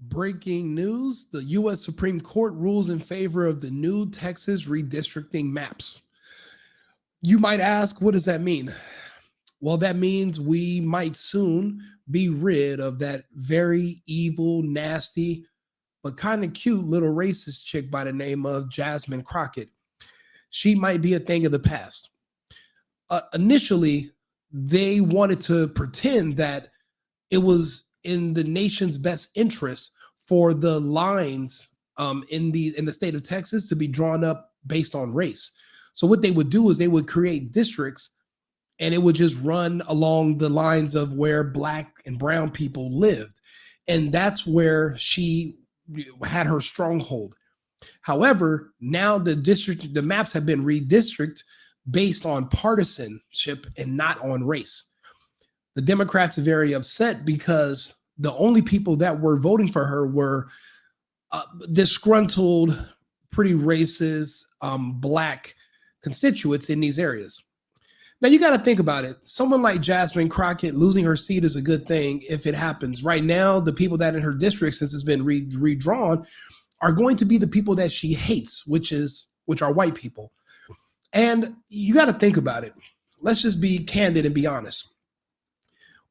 Breaking news, the U.S. Supreme Court rules in favor of the new Texas redistricting maps. You might ask, what does that mean? Well, that means we might soon be rid of that very evil, nasty, but kind of cute little racist chick by the name of Jasmine Crockett. She might be a thing of the past. Initially, they wanted to pretend that it was in the nation's best interest for the lines in the state of Texas to be drawn up based on race. So what they would do is they would create districts and it would just run along the lines of where black and brown people lived. And that's where she had her stronghold. However, now the maps have been redistricted based on partisanship and not on race. The Democrats are very upset because the only people that were voting for her were disgruntled, pretty racist, black constituents in these areas. Now, you got to think about it. Someone like Jasmine Crockett losing her seat is a good thing if it happens. Right now, the people that in her district, since it's been redrawn, are going to be the people that she hates, which are white people. And you got to think about it. Let's just be candid and be honest.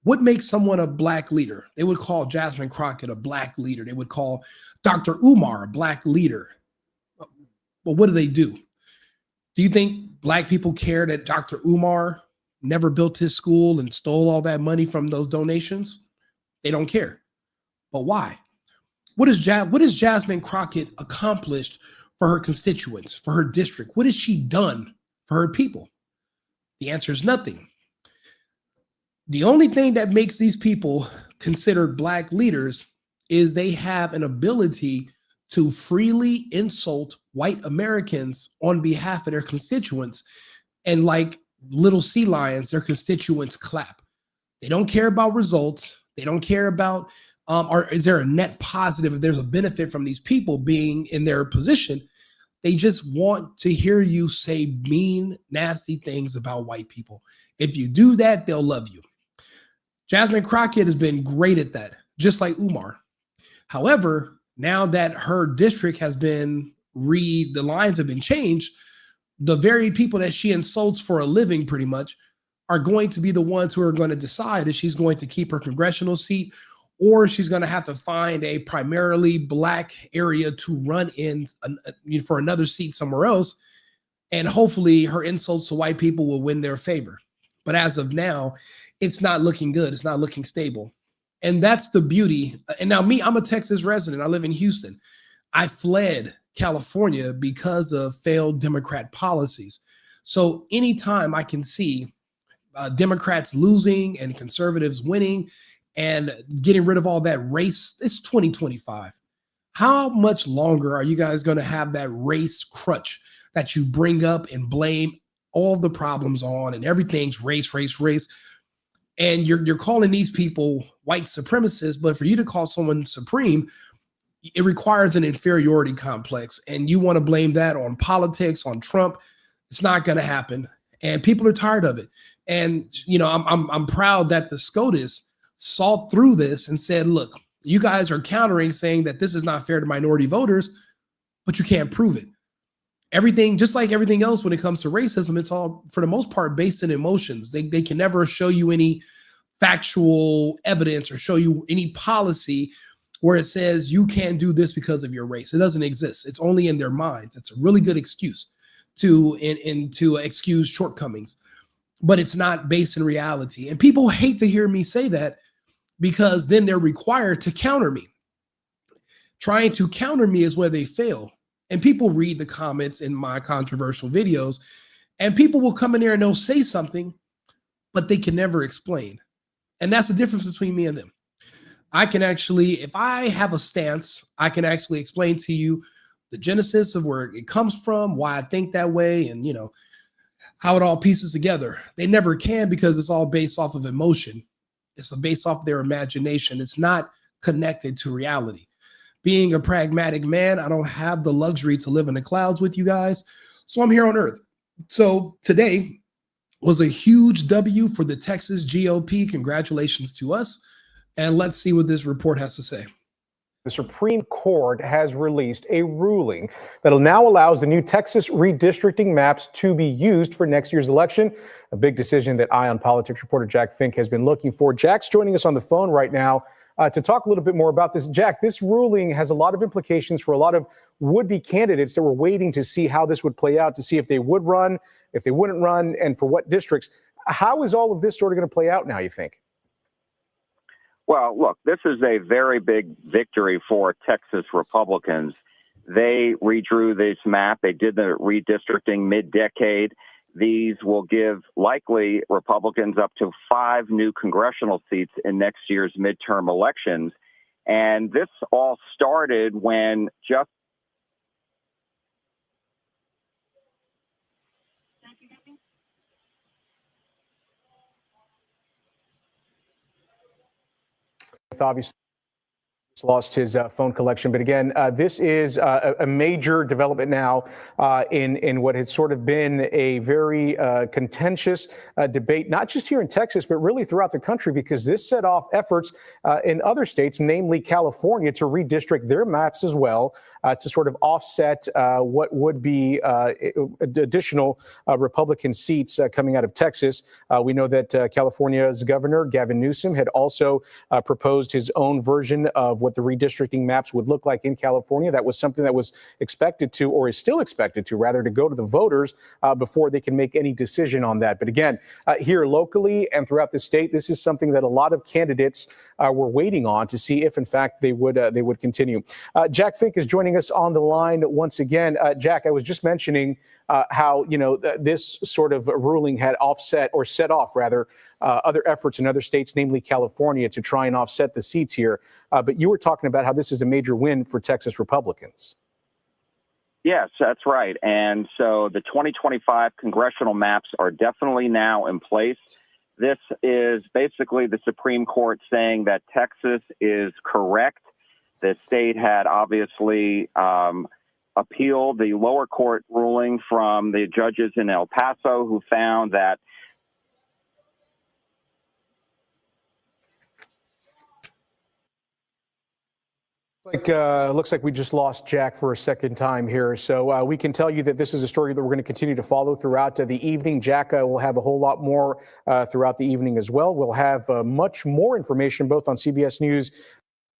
What makes someone a black leader? They would call Jasmine Crockett a black leader. They would call Dr. Umar a black leader. But what do? Do you think black people care that Dr. Umar never built his school and stole all that money from those donations? They don't care. But why? What has Jasmine Crockett accomplished for her constituents, for her district? What has she done for her people? The answer is nothing. The only thing that makes these people considered black leaders is they have an ability to freely insult white Americans on behalf of their constituents. And like little sea lions, their constituents clap. They don't care about results. They don't care about, or is there a net positive if there's a benefit from these people being in their position. They just want to hear you say mean, nasty things about white people. If you do that, they'll love you. Jasmine Crockett has been great at that, just like Umar. However, now that her district has been the lines have been changed, the very people that she insults for a living pretty much are going to be the ones who are going to decide if she's going to keep her congressional seat or she's going to have to find a primarily black area to run in for another seat somewhere else. And hopefully her insults to white people will win their favor. But as of now, it's not looking good. It's not looking stable. And that's the beauty. And now I'm a Texas resident. I live in Houston. I fled California because of failed Democrat policies. So anytime I can see Democrats losing and conservatives winning and getting rid of all that race, it's 2025. How much longer are you guys going to have that race crutch that you bring up and blame all the problems on and everything's race, race, race? And you're calling these people white supremacists, but for you to call someone supreme, it requires an inferiority complex. And you want to blame that on politics, on Trump. It's not going to happen. And people are tired of it. And, I'm proud that the SCOTUS saw through this and said, look, you guys are countering saying that this is not fair to minority voters, but you can't prove it. Everything, just like everything else when it comes to racism, it's all, for the most part, based in emotions. They can never show you any factual evidence or show you any policy where it says you can't do this because of your race. It doesn't exist. It's only in their minds. It's a really good excuse to excuse shortcomings, but it's not based in reality. And people hate to hear me say that because then they're required to counter me. Trying to counter me is where they fail. And people read the comments in my controversial videos, and people will come in there and they'll say something, but they can never explain. And that's the difference between me and them. I can actually, if I have a stance, I can actually explain to you the genesis of where it comes from, why I think that way, and how it all pieces together. They never can because it's all based off of emotion. It's based off their imagination. It's not connected to reality. Being a pragmatic man, I don't have the luxury to live in the clouds with you guys. So I'm here on earth. So today was a huge W for the Texas GOP. Congratulations to us. And let's see what this report has to say. The Supreme Court has released a ruling that now allows the new Texas redistricting maps to be used for next year's election, a big decision that Eye on Politics reporter Jack Fink has been looking for. Jack's joining us on the phone right now to talk a little bit more about this. Jack, this ruling has a lot of implications for a lot of would-be candidates that were waiting to see how this would play out, to see if they would run, if they wouldn't run, and for what districts. How is all of this sort of going to play out now, you think? Well, look, this is a very big victory for Texas Republicans. They redrew this map. They did the redistricting mid-decade. These will give likely Republicans up to 5 new congressional seats in next year's midterm elections. And this all started when obviously lost his phone collection. But again, this is a major development now in what has sort of been a very contentious debate, not just here in Texas, but really throughout the country, because this set off efforts in other states, namely California, to redistrict their maps as well, to sort of offset what would be additional Republican seats coming out of Texas. We know that California's governor, Gavin Newsom, had also proposed his own version of what the redistricting maps would look like in California. That was something that was expected to, or is still expected to, rather, to go to the voters before they can make any decision on that. But again, here locally and throughout the state, this is something that a lot of candidates were waiting on to see if, in fact, they would continue. Jack Fink is joining us on the line once again. Jack, I was just mentioning how, this sort of ruling had offset, or set off, rather, other efforts in other states, namely California, to try and offset the seats here. But you were talking about how this is a major win for Texas Republicans. Yes, that's right. And so the 2025 congressional maps are definitely now in place. This is basically the Supreme Court saying that Texas is correct. The state had obviously appealed the lower court ruling from the judges in El Paso, who found that looks like we just lost Jack for a second time here. So we can tell you that this is a story that we're going to continue to follow throughout the evening. Jack will have a whole lot more throughout the evening as well. We'll have much more information both on CBS News.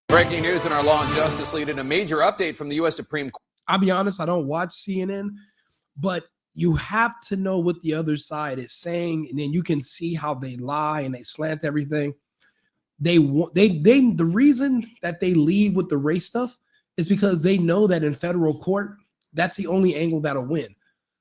Breaking news in our Law and Justice lead, and a major update from the U.S. Supreme Court. I'll be honest, I don't watch CNN, but you have to know what the other side is saying, and then you can see how they lie and they slant everything. The reason that they lead with the race stuff is because they know that in federal court, that's the only angle that'll win.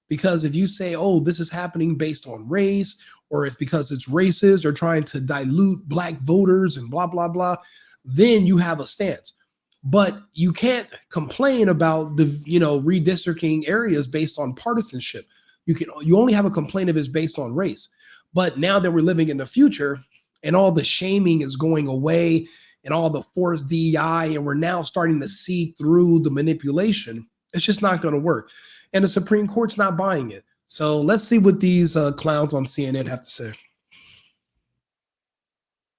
Because if you say, oh, this is happening based on race, or it's because it's racist, or trying to dilute black voters and blah, blah, blah, then you have a stance. But you can't complain about the, redistricting areas based on partisanship. You only have a complaint if it's based on race. But now that we're living in the future, and all the shaming is going away and all the forced DEI, and we're now starting to see through the manipulation, it's just not going to work. And the Supreme Court's not buying it. So let's see what these clowns on CNN have to say.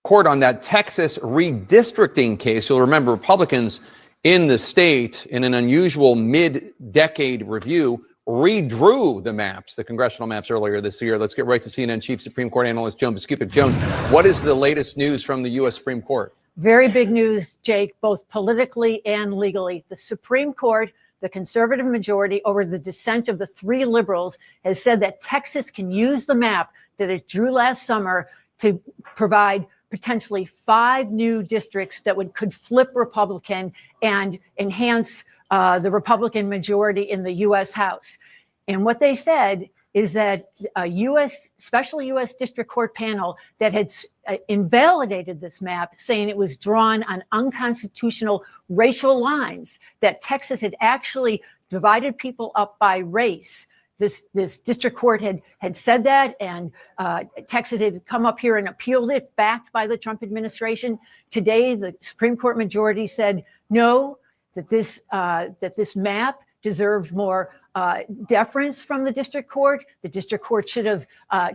Court on that Texas redistricting case. You'll remember Republicans in the state, in an unusual mid-decade review, redrew the maps, the congressional maps, earlier this year. Let's get right to CNN Chief Supreme Court Analyst Joan Biskupic. Joan, what is the latest news from the U.S. Supreme Court? Very big news, Jake, both politically and legally. The Supreme Court, the conservative majority over the dissent of the 3 liberals, has said that Texas can use the map that it drew last summer to provide potentially 5 new districts that could flip Republican and enhance the Republican majority in the U.S. House. And what they said is that a special U.S. District Court panel that had invalidated this map, saying it was drawn on unconstitutional racial lines, that Texas had actually divided people up by race. This district court had said that, and Texas had come up here and appealed it, backed by the Trump administration. Today, the Supreme Court majority said no, that this map deserved more deference from the district court. The district court should have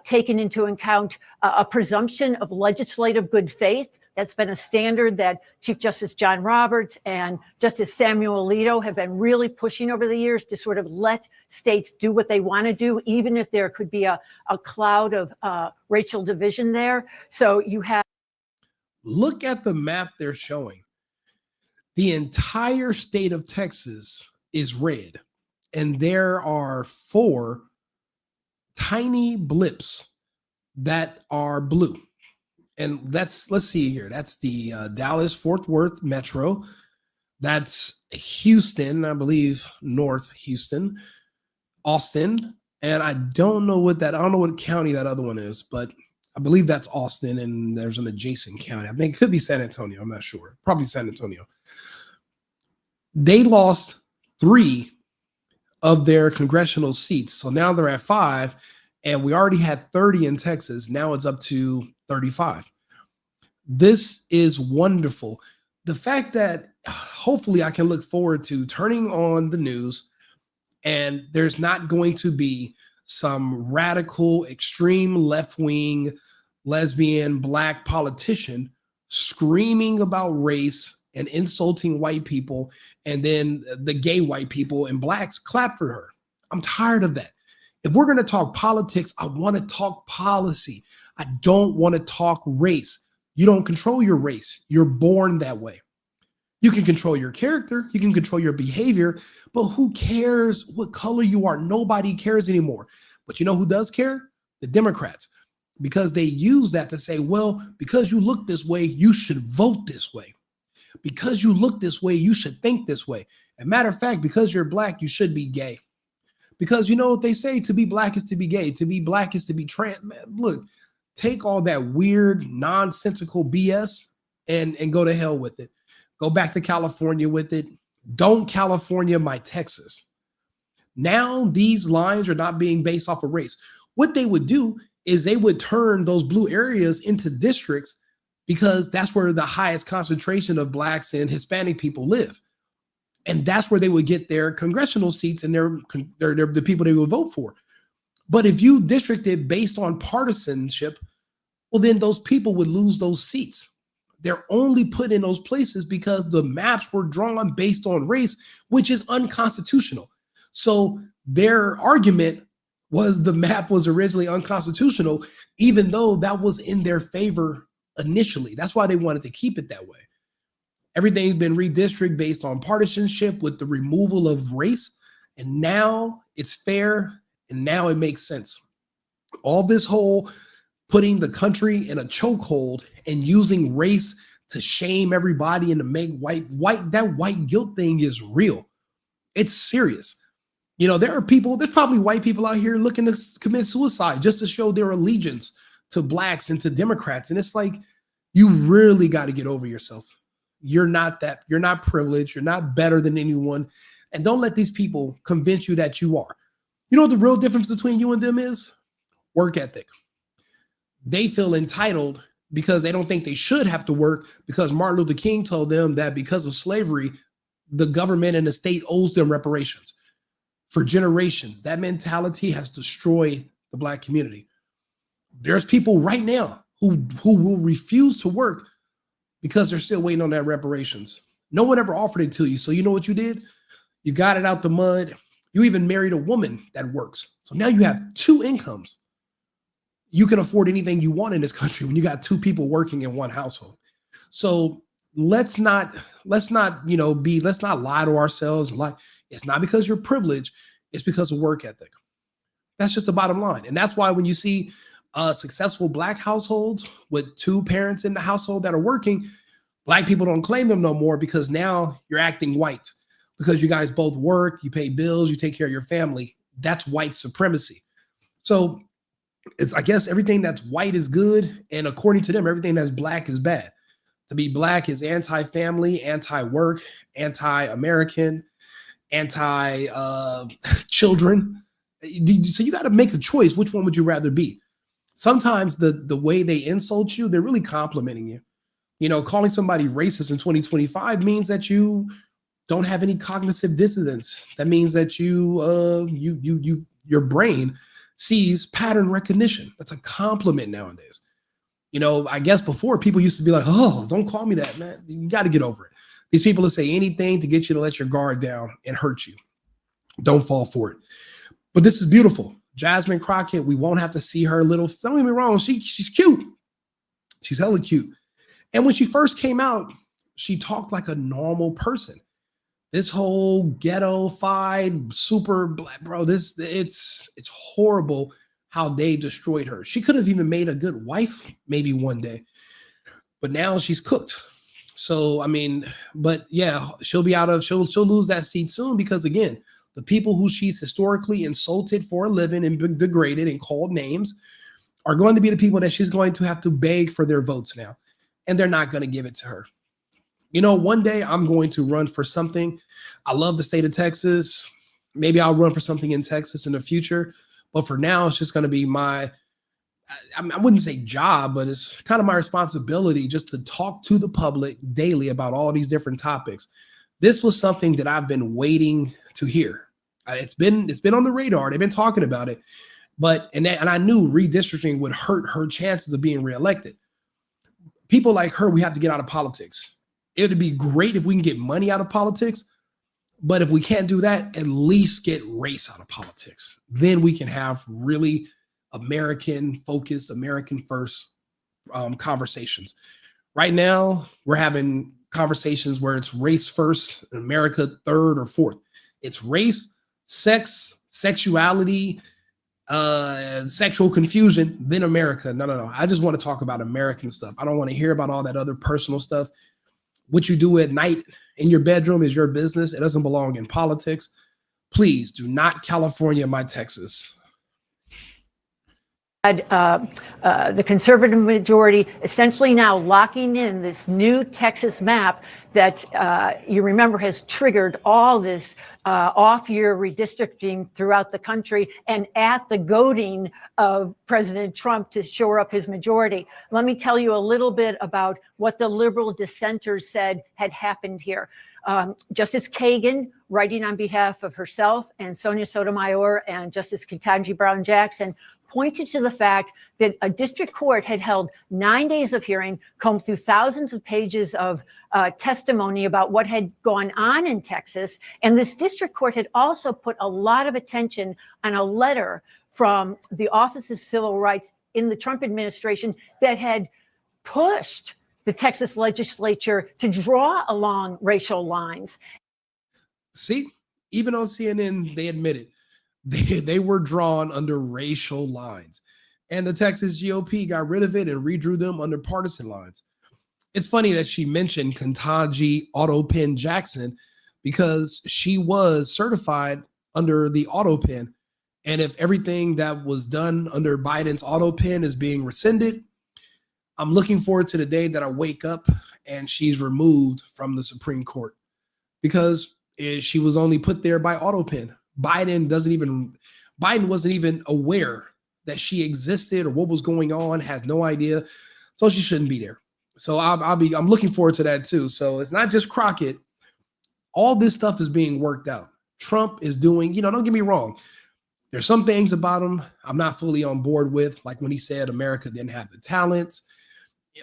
taken into account a presumption of legislative good faith. That's been a standard that Chief Justice John Roberts and Justice Samuel Alito have been really pushing over the years to sort of let states do what they want to do, even if there could be a cloud of racial division there. So you have. Look at the map they're showing. The entire state of Texas is red, and there are 4 tiny blips that are blue. And let's see here. That's the Dallas-Fort Worth Metro. That's Houston, I believe, North Houston, Austin. And I don't know what county that other one is, but I believe that's Austin, and there's an adjacent county. I think it could be San Antonio. I'm not sure. Probably San Antonio. They lost 3 of their congressional seats. So now they're at 5, and we already had 30 in Texas. Now it's up to 35. This is wonderful. The fact that hopefully I can look forward to turning on the news and there's not going to be some radical, extreme left-wing, lesbian, black politician screaming about race and insulting white people, and then the gay white people and blacks clap for her. I'm tired of that. If we're going to talk politics, I want to talk policy. I don't want to talk race. You don't control your race. You're born that way. You can control your character. You can control your behavior, but who cares what color you are? Nobody cares anymore. But you know who does care? The Democrats, because they use that to say, well, because you look this way, you should vote this way. Because you look this way, you should think this way. As a matter of fact, because you're black, you should be gay. Because you know what they say, to be black is to be gay. To be black is to be trans. Man, look, take all that weird, nonsensical BS and go to hell with it. Go back to California with it. Don't California my Texas. Now these lines are not being based off of race. What they would do is they would turn those blue areas into districts because that's where the highest concentration of blacks and Hispanic people live. And that's where they would get their congressional seats and they're the people they would vote for. But if you district it based on partisanship, well, then those people would lose those seats. They're only put in those places because the maps were drawn based on race, which is unconstitutional. So their argument was the map was originally unconstitutional, even though that was in their favor initially. That's why they wanted to keep it that way. Everything's been redistricted based on partisanship with the removal of race. And now it's fair. And now it makes sense. All this whole putting the country in a chokehold and using race to shame everybody and to make that white guilt thing is real. It's serious. You know, there's probably white people out here looking to commit suicide just to show their allegiance to blacks and to Democrats. And it's like, you really got to get over yourself. You're not privileged. You're not better than anyone. And don't let these people convince you that you are. You know what the real difference between you and them is? Work ethic. They feel entitled because they don't think they should have to work because Martin Luther King told them that because of slavery, the government and the state owes them reparations. For generations, that mentality has destroyed the black community. There's people right now who will refuse to work because they're still waiting on that reparations. No one ever offered it to you. So you know what you did? You got it out the mud. You even married a woman that works. So now you have 2 incomes. You can afford anything you want in this country when you got 2 people working in one household. So let's not lie to ourselves. It's not because you're privileged. It's because of work ethic. That's just the bottom line. And that's why when you see successful black households with 2 parents in the household that are working, black people don't claim them no more because now you're acting white because you guys both work, you pay bills, you take care of your family. That's white supremacy. So I guess everything that's white is good. And according to them, everything that's black is bad. To be black is anti-family, anti-work, anti-American, anti-children. So you got to make a choice. Which one would you rather be? Sometimes the way they insult you, they're really complimenting you. You know, calling somebody racist in 2025 means that you don't have any cognitive dissonance. That means that your brain sees pattern recognition. That's a compliment nowadays. You know, I guess before people used to be like, oh, don't call me that, man. You got to get over it. These people that say anything to get you to let your guard down and hurt you. Don't fall for it. But this is beautiful. Jasmine Crockett, we won't have to see her little, don't get me wrong, she's cute. She's hella cute. And when she first came out, she talked like a normal person. This whole ghetto-fied, super black, bro, it's horrible how they destroyed her. She could have even made a good wife maybe one day, but now she's cooked. So, I mean, but yeah, she'll lose that seat soon because, again, the people who she's historically insulted for a living and degraded and called names are going to be the people that she's going to have to beg for their votes now, and they're not going to give it to her. You know, one day I'm going to run for something. I love the state of Texas. Maybe I'll run for something in Texas in the future. But for now, it's just going to be I wouldn't say job, but it's kind of my responsibility just to talk to the public daily about all these different topics. This was something that I've been waiting to hear. It's been on the radar. They've been talking about it. But and I knew redistricting would hurt her chances of being reelected. People like her, we have to get out of politics. It would be great if we can get money out of politics. But if we can't do that, at least get race out of politics. Then we can have really American-focused, American-first conversations. Right now, we're having conversations where it's race first, America third or fourth. It's race, sex, sexuality, sexual confusion, then America. No. I just want to talk about American stuff. I don't want to hear about all that other personal stuff. What you do at night in your bedroom is your business. It doesn't belong in politics. Please do not California my Texas. The conservative majority essentially now locking in this new Texas map that you remember has triggered all this off-year redistricting throughout the country and at the goading of President Trump to shore up his majority. Let me tell you a little bit about what the liberal dissenters said had happened here. Justice Kagan, writing on behalf of herself and Sonia Sotomayor and Justice Ketanji Brown Jackson, pointed to the fact that a district court had held 9 days of hearing, combed through thousands of pages of testimony about what had gone on in Texas. And this district court had also put a lot of attention on a letter from the Office of Civil Rights in the Trump administration that had pushed the Texas legislature to draw along racial lines. See, even on CNN, they admitted they were drawn under racial lines. And the Texas GOP got rid of it and redrew them under partisan lines. It's funny that she mentioned Ketanji Autopen Jackson because she was certified under the Autopen. And if everything that was done under Biden's Autopen is being rescinded, I'm looking forward to the day that I wake up and she's removed from the Supreme Court because she was only put there by Autopen. Biden wasn't even aware that she existed or what was going on, has no idea. So she shouldn't be there. So I'm looking forward to that too. So it's not just Crockett. All this stuff is being worked out. Trump is doing, don't get me wrong. There's some things about him I'm not fully on board with, like when he said America didn't have the talents,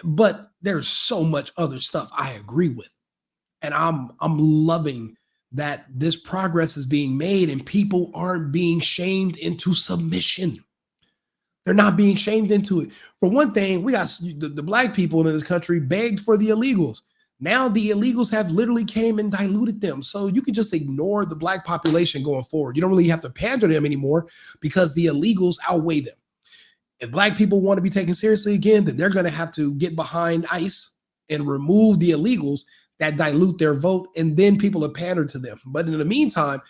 but there's so much other stuff I agree with. And I'm loving that this progress is being made and people aren't being shamed into submission. They're not being shamed into it. For one thing, we got the black people in this country begged for the illegals. Now the illegals have literally came and diluted them. So you can just ignore the black population going forward. You don't really have to pander to them anymore because the illegals outweigh them. If black people want to be taken seriously again, then they're going to have to get behind ICE and remove the illegals that dilute their vote, and then people have pandered to them. But in the meantime,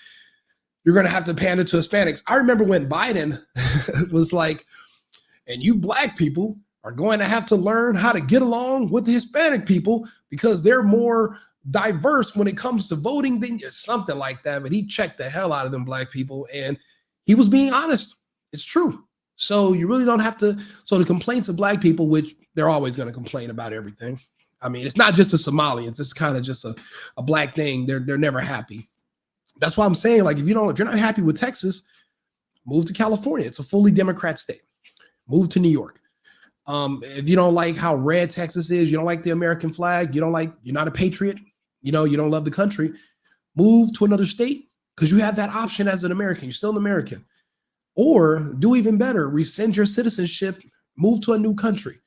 you're going to have to pander to Hispanics. I remember when Biden was like, and you black people are going to have to learn how to get along with the Hispanic people because they're more diverse when it comes to voting than something like that. But he checked the hell out of them black people, and he was being honest. It's true. So you really don't have to. So the complaints of black people, which they're always going to complain about everything. I mean, it's not just the Somalians. It's kind of just a black thing. They're never happy. That's why I'm saying, like, if you're not happy with Texas, move to California. It's a fully Democrat state. Move to New York. If you don't like how red Texas is, you don't like the American flag, you're not a patriot, you don't love the country, move to another state because you have that option as an American. You're still an American. Or do even better, rescind your citizenship, move to a new country.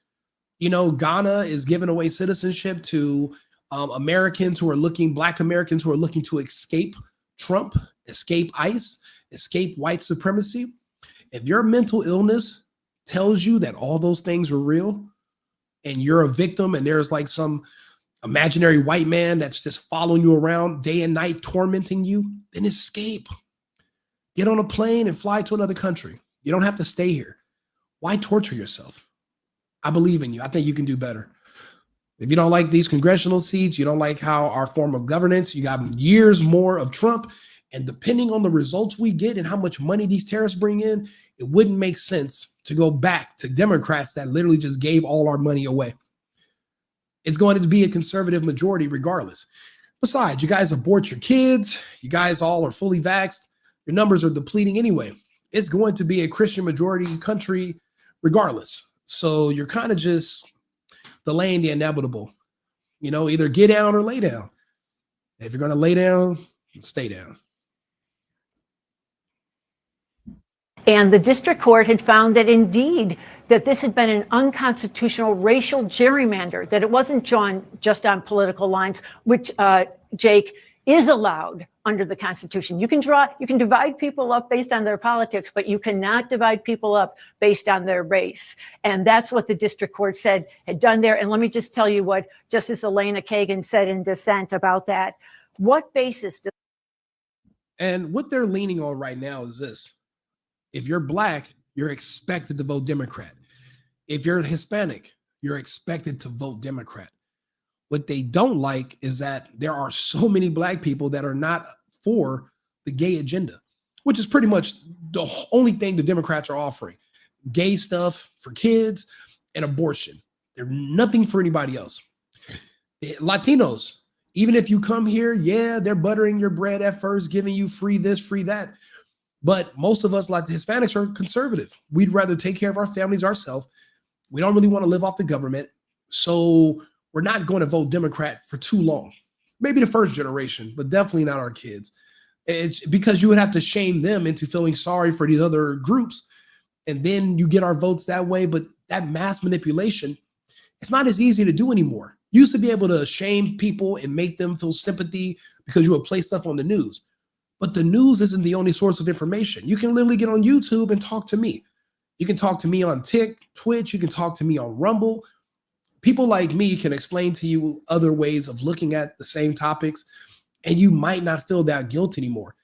Ghana is giving away citizenship to Black Americans who are looking to escape Trump, escape ICE, escape white supremacy. If your mental illness tells you that all those things are real and you're a victim and there's like some imaginary white man that's just following you around day and night, tormenting you, then escape. Get on a plane and fly to another country. You don't have to stay here. Why torture yourself? I believe in you. I think you can do better. If you don't like these congressional seats, you don't like how our form of governance, you got years more of Trump, and depending on the results we get and how much money these tariffs bring in, it wouldn't make sense to go back to Democrats that literally just gave all our money away. It's going to be a conservative majority regardless. Besides, you guys abort your kids. You guys all are fully vaxxed. Your numbers are depleting anyway. It's going to be a Christian majority country regardless. So you're kind of just delaying the inevitable. Either get down or lay down. If you're going to lay down, stay down. And the district court had found that indeed that this had been an unconstitutional racial gerrymander, that it wasn't drawn just on political lines, which, Jake, is allowed under the Constitution. You can divide people up based on their politics, but you cannot divide people up based on their race. And that's what the district court said had done there. And let me just tell you what Justice Elena Kagan said in dissent about that. What basis does... And what they're leaning on right now is this. If you're Black, you're expected to vote Democrat. If you're Hispanic, you're expected to vote Democrat. What they don't like is that there are so many Black people that are not for the gay agenda, which is pretty much the only thing the Democrats are offering. Gay stuff for kids and abortion. They're nothing for anybody else. Latinos, even if you come here, yeah, they're buttering your bread at first, giving you free this, free that. But most of us, like the Hispanics, are conservative. We'd rather take care of our families ourselves. We don't really want to live off the government. So we're not going to vote Democrat for too long. Maybe the first generation, but definitely not our kids. It's because you would have to shame them into feeling sorry for these other groups. And then you get our votes that way. But that mass manipulation, it's not as easy to do anymore. You used to be able to shame people and make them feel sympathy because you would play stuff on the news. But the news isn't the only source of information. You can literally get on YouTube and talk to me. You can talk to me on Twitch. You can talk to me on Rumble. People like me can explain to you other ways of looking at the same topics, and you might not feel that guilt anymore.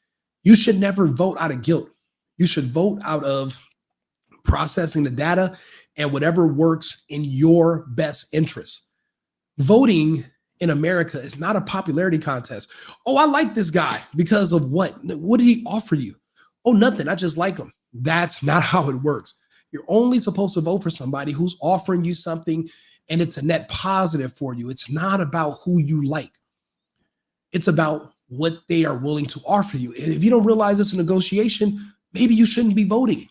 You should never vote out of guilt. You should vote out of processing the data and whatever works in your best interest. Voting in America is not a popularity contest. Oh, I like this guy because of what? What did he offer you? Oh, nothing. I just like him. That's not how it works. You're only supposed to vote for somebody who's offering you something and it's a net positive for you. It's not about who you like. It's about what they are willing to offer you. And if you don't realize it's a negotiation, maybe you shouldn't be voting.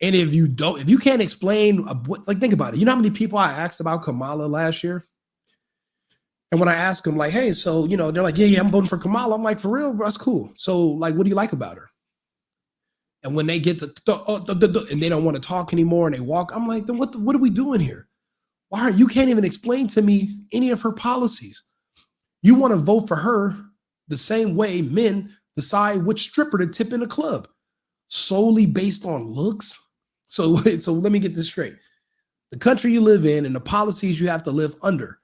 And if you can't explain, think about it. You know how many people I asked about Kamala last year? And when I ask them, like, hey, so, they're like, yeah, I'm voting for Kamala. I'm like, for real, bro, that's cool. So, like, what do you like about her? And when they get to, and they don't want to talk anymore and they walk, I'm like, then what are we doing here? You can't even explain to me any of her policies. You want to vote for her the same way men decide which stripper to tip in a club, solely based on looks. So let me get this straight. The country you live in and the policies you have to live under,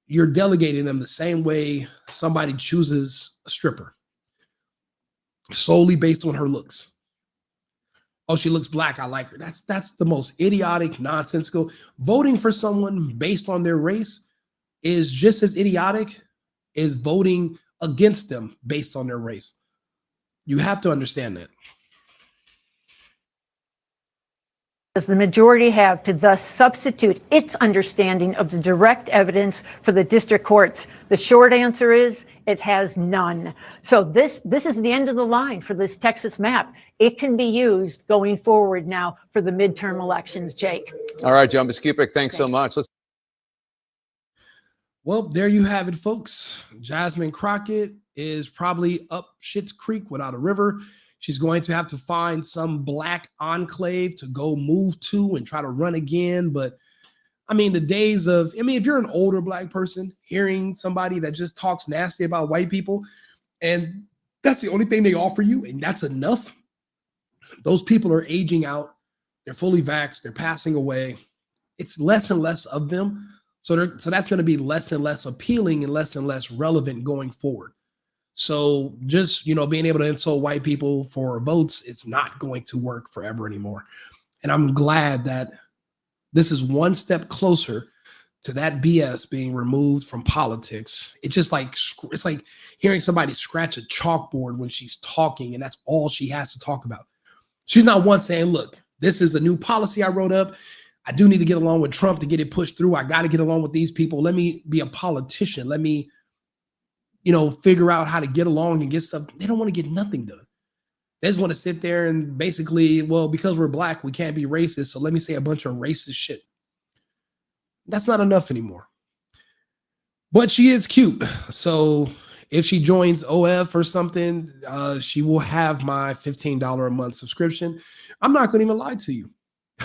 you're delegating them the same way somebody chooses a stripper, solely based on her looks. Oh, she looks Black, I like her. That's the most idiotic, nonsensical. Voting for someone based on their race is just as idiotic as voting against them based on their race. You have to understand that. does the majority have to thus substitute its understanding of the direct evidence for the district courts? The short answer is it has none. So this is the end of the line for this Texas map. It can be used going forward now for the midterm elections, Jake. All right, John Biskupik, thanks so much. Well, there you have it, folks. Jasmine Crockett is probably up Schitt's Creek without a river. She's going to have to find some black enclave to go move to and try to run again. But I mean, the days of, if you're an older black person hearing somebody that just talks nasty about white people, and that's the only thing they offer you, and that's enough, those people are aging out. They're fully vaxxed. They're passing away. It's less and less of them. So that's going to be less and less appealing and less relevant going forward. So just, being able to insult white people for votes, it's not going to work forever anymore. And I'm glad that this is one step closer to that BS being removed from politics. It's like hearing somebody scratch a chalkboard when she's talking, and that's all she has to talk about. She's not once saying, look, this is a new policy I wrote up. I do need to get along with Trump to get it pushed through. I got to get along with these people. Let me be a politician. Let me figure out how to get along and get stuff. They don't want to get nothing done. They just want to sit there and basically, well, because we're black, we can't be racist. So let me say a bunch of racist shit. That's not enough anymore. But she is cute. So if she joins OF or something, she will have my $15 a month subscription. I'm not going to even lie to you.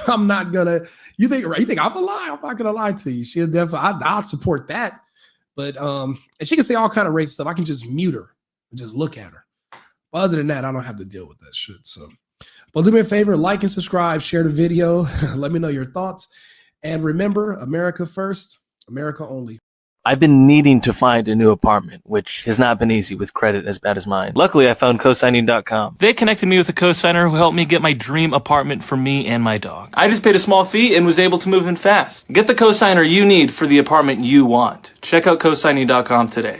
I'm not going to, you think I'm going to lie? I'm not going to lie to you. She'll definitely, I'll support that. But and she can say all kind of racist stuff. I can just mute her and just look at her. But other than that, I don't have to deal with that shit. So, but do me a favor, like and subscribe, share the video. Let me know your thoughts. And remember, America first, America only. I've been needing to find a new apartment, which has not been easy with credit as bad as mine. Luckily, I found cosigning.com. They connected me with a cosigner who helped me get my dream apartment for me and my dog. I just paid a small fee and was able to move in fast. Get the cosigner you need for the apartment you want. Check out cosigning.com today.